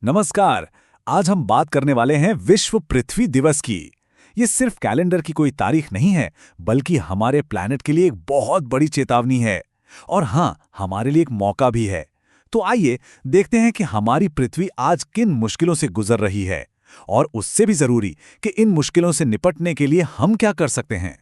नमस्कार। आज हम बात करने वाले हैं विश्व पृथ्वी दिवस की। ये सिर्फ कैलेंडर की कोई तारीख नहीं है, बल्कि हमारे प्लैनेट के लिए एक बहुत बड़ी चेतावनी है। और हाँ, हमारे लिए एक मौका भी है। तो आइए देखते हैं कि हमारी पृथ्वी आज किन मुश्किलों से गुजर रही है, और उससे भी जरूरी कि इन मुश्किलों से निपटने के लिए हम क्या कर सकते हैं।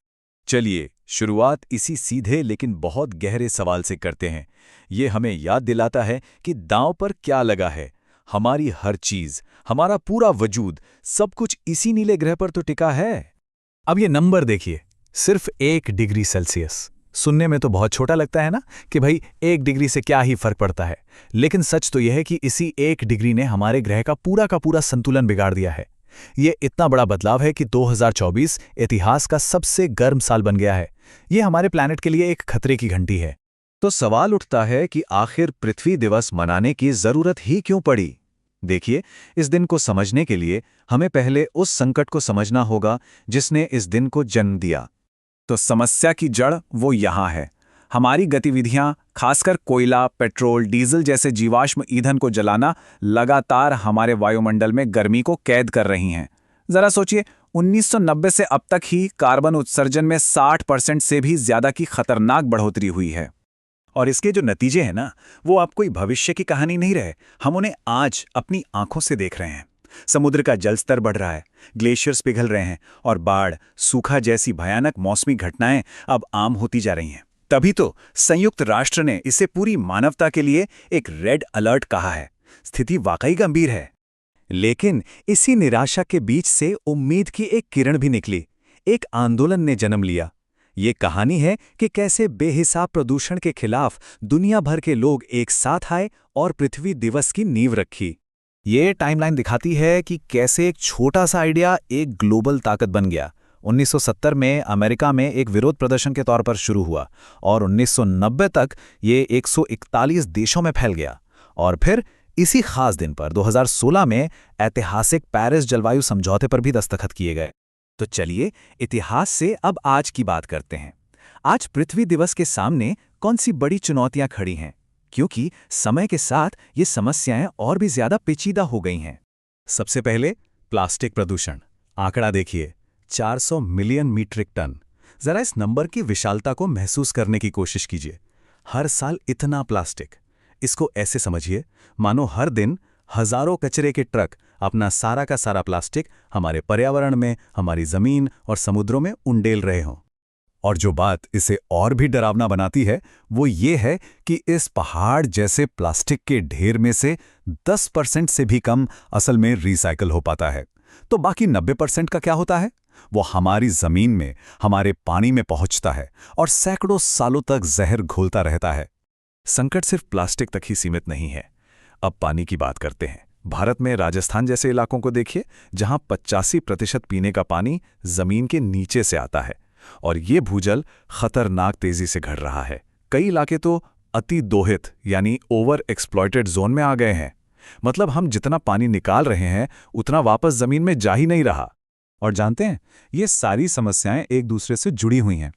चलिए शुरुआत इसी सीधे लेकिन बहुत गहरे सवाल से करते हैं। ये हमें याद दिलाता है कि दांव पर क्या लगा है। हमारी हर चीज, हमारा पूरा वजूद, सब कुछ इसी नीले ग्रह पर तो टिका है। अब ये नंबर देखिए, सिर्फ 1 डिग्री सेल्सियस। सुनने में तो बहुत छोटा लगता है ना, कि भाई 1 डिग्री से क्या ही फर्क पड़ता है। लेकिन सच तो यह है कि इसी 1 डिग्री ने हमारे ग्रह का पूरा संतुलन बिगाड़ दिया है। ये इतना बड़ा बदलाव है कि 2024 इतिहास का सबसे गर्म साल बन गया है। ये हमारे प्लैनेट के लिए एक खतरे की घंटी है। तो सवाल उठता है कि आखिर पृथ्वी दिवस मनाने की जरूरत ही क्यों पड़ी। देखिए, इस दिन को समझने के लिए हमें पहले उस संकट को समझना होगा जिसने इस दिन को जन्म दिया। तो समस्या की जड़ वो यहाँ है। हमारी गतिविधियां, खासकर कोयला, पेट्रोल, डीजल जैसे जीवाश्म ईंधन को जलाना लगातार हमारे वायुमंडल में गर्मी को कैद कर रही हैं। जरा सोचिए, 1990 से अब तक ही कार्बन उत्सर्जन में 60% से भी ज्यादा की खतरनाक बढ़ोतरी हुई है। और इसके जो नतीजे हैं ना, वो आप कोई भविष्य की कहानी नहीं रहे, हम उन्हें आज अपनी आंखों से देख रहे हैं। समुद्र का जलस्तर बढ़ रहा है, ग्लेशियर्स पिघल रहे हैं, और बाढ़, सूखा जैसी भयानक मौसमी घटनाएं अब आम होती जा रही हैं। तभी तो संयुक्त राष्ट्र ने इसे पूरी मानवता के लिए एक रेड अलर्ट कहा है। स्थिति वाकई गंभीर है। लेकिन इसी निराशा के बीच से उम्मीद की एक किरण भी निकली। एक आंदोलन ने जन्म लिया। ये कहानी है कि कैसे बेहिसाब प्रदूषण के खिलाफ दुनिया भर के लोग एक साथ आए और पृथ्वी दिवस की नींव रखी। ये टाइमलाइन दिखाती है कि कैसे एक छोटा सा आइडिया एक ग्लोबल ताकत बन गया। 1970 में अमेरिका में एक विरोध प्रदर्शन के तौर पर शुरू हुआ, और 1990 तक ये 141 देशों में फैल गया। और फिर इसी खास दिन पर 2016 में ऐतिहासिक पेरिस जलवायु समझौते पर भी दस्तखत किए गए। तो चलिए इतिहास से अब आज की बात करते हैं। आज पृथ्वी दिवस के सामने कौन सी बड़ी चुनौतियां खड़ी हैं, क्योंकि समय के साथ ये समस्याएं और भी ज्यादा पेचीदा हो गई हैं। सबसे पहले प्लास्टिक प्रदूषण। आंकड़ा देखिए, 400 मिलियन मीट्रिक टन। जरा इस नंबर की विशालता को महसूस करने की कोशिश कीजिए। हर साल इतना प्लास्टिक। इसको ऐसे समझिए, मानो हर दिन हजारों कचरे के ट्रक अपना सारा का सारा प्लास्टिक हमारे पर्यावरण में, हमारी जमीन और समुद्रों में उंडेल रहे हों। और जो बात इसे और भी डरावना बनाती है, वो ये है कि इस पहाड़ जैसे प्लास्टिक के ढेर में से 10% से भी कम असल में रिसाइकल हो पाता है। तो बाकी 90% का क्या होता है? वो हमारी जमीन में, हमारे पानी में पहुंचता है और सैकड़ों सालों तक जहर घोलता रहता है। संकट सिर्फ प्लास्टिक तक ही सीमित नहीं है। अब पानी की बात करते हैं। भारत में राजस्थान जैसे इलाकों को देखिए, जहां 85% पीने का पानी जमीन के नीचे से आता है, और ये भूजल खतरनाक तेजी से घट रहा है। कई इलाके तो अति दोहित यानी ओवर एक्सप्लॉइटेड जोन में आ गए हैं। मतलब हम जितना पानी निकाल रहे हैं, उतना वापस जमीन में जा ही नहीं रहा। और जानते हैं, ये सारी समस्याएं एक दूसरे से जुड़ी हुई हैं।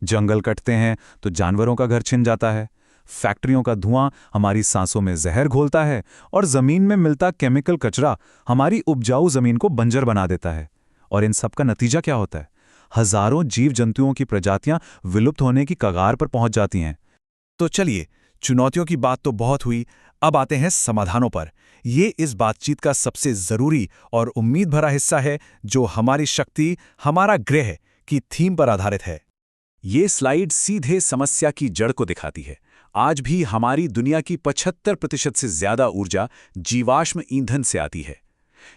जंगल कटते हैं तो जानवरों का घर छिन जाता है, फैक्ट्रियों का धुआं हमारी सांसों में जहर घोलता है, और जमीन में मिलता केमिकल कचरा हमारी उपजाऊ जमीन को बंजर बना देता है। और इन सब का नतीजा क्या होता है? हजारों जीव जंतुओं की प्रजातियां विलुप्त होने की कगार पर पहुंच जाती हैं। तो चलिए, चुनौतियों की बात तो बहुत हुई, अब आते हैं समाधानों पर। ये इस बातचीत का सबसे जरूरी और उम्मीद भरा हिस्सा है, जो हमारी शक्ति, हमारा ग्रह की थीम पर आधारित है। ये स्लाइड सीधे समस्या की जड़ को दिखाती है। आज भी हमारी दुनिया की 75% से ज्यादा ऊर्जा जीवाश्म ईंधन से आती है।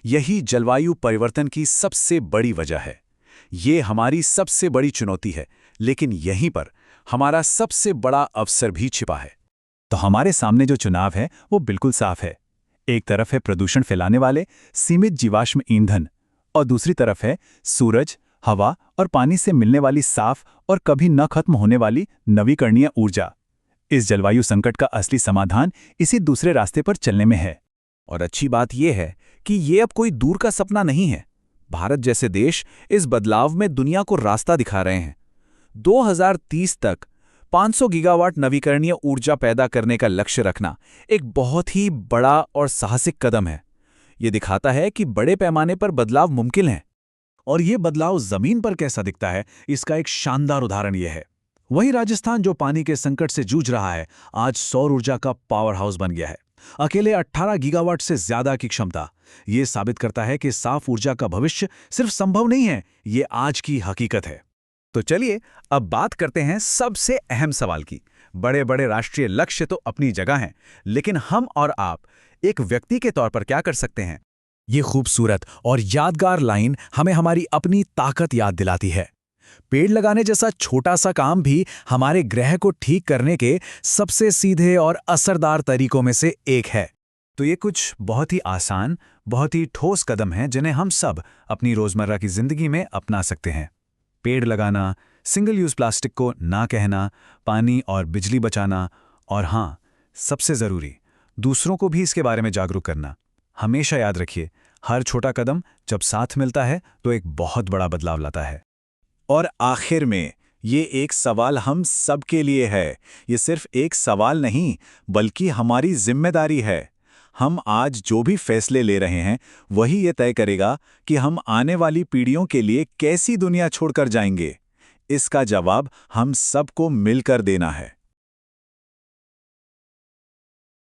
यही जलवायु परिवर्तन की सबसे बड़ी वजह है। ये हमारी सबसे बड़ी चुनौती है, लेकिन यहीं पर हमारा सबसे बड़ा अवसर भी छिपा है। तो हमारे सामने जो चुनाव है वो बिल्कुल साफ है। एक तरफ है प्रदूषण फैलाने वाले सीमित जीवाश्म ईंधन, और दूसरी तरफ है सूरज, हवा और पानी से मिलने वाली साफ और कभी न खत्म होने वाली नवीकरणीय ऊर्जा। इस जलवायु संकट का असली समाधान इसी दूसरे रास्ते पर चलने में है। और अच्छी बात यह है कि ये अब कोई दूर का सपना नहीं है। भारत जैसे देश इस बदलाव में दुनिया को रास्ता दिखा रहे हैं। 2030 तक 500 गीगावाट नवीकरणीय ऊर्जा पैदा करने का लक्ष्य रखना एक बहुत ही बड़ा और साहसिक कदम है। ये दिखाता है कि बड़े पैमाने पर बदलाव मुमकिन है। और ये बदलाव जमीन पर कैसा दिखता है, इसका एक शानदार उदाहरण ये है। वही राजस्थान जो पानी के संकट से जूझ रहा है, आज सौर ऊर्जा का पावर हाउस बन गया है। अकेले 18 गीगावाट से ज्यादा की क्षमता। ये साबित करता है कि साफ ऊर्जा का भविष्य सिर्फ संभव नहीं है, ये आज की हकीकत है। तो चलिए अब बात करते हैं सबसे अहम सवाल की। बड़े बड़े राष्ट्रीय लक्ष्य तो अपनी जगह हैं, लेकिन हम और आप एक व्यक्ति के तौर पर क्या कर सकते हैं? ये खूबसूरत और यादगार लाइन हमें हमारी अपनी ताकत याद दिलाती है। पेड़ लगाने जैसा छोटा सा काम भी हमारे ग्रह को ठीक करने के सबसे सीधे और असरदार तरीकों में से एक है। तो ये कुछ बहुत ही आसान, बहुत ही ठोस कदम हैं जिन्हें हम सब अपनी रोजमर्रा की जिंदगी में अपना सकते हैं। पेड़ लगाना, सिंगल यूज प्लास्टिक को ना कहना, पानी और बिजली बचाना, और हाँ, सबसे जरूरी, दूसरों को भी इसके बारे में जागरूक करना। हमेशा याद रखिए, हर छोटा कदम जब साथ मिलता है तो एक बहुत बड़ा बदलाव लाता है। और आखिर में ये एक सवाल हम सब के लिए है। ये सिर्फ एक सवाल नहीं, बल्कि हमारी जिम्मेदारी है। हम आज जो भी फैसले ले रहे हैं, वही ये तय करेगा कि हम आने वाली पीढ़ियों के लिए कैसी दुनिया छोड़कर जाएंगे। इसका जवाब हम सबको मिलकर देना है।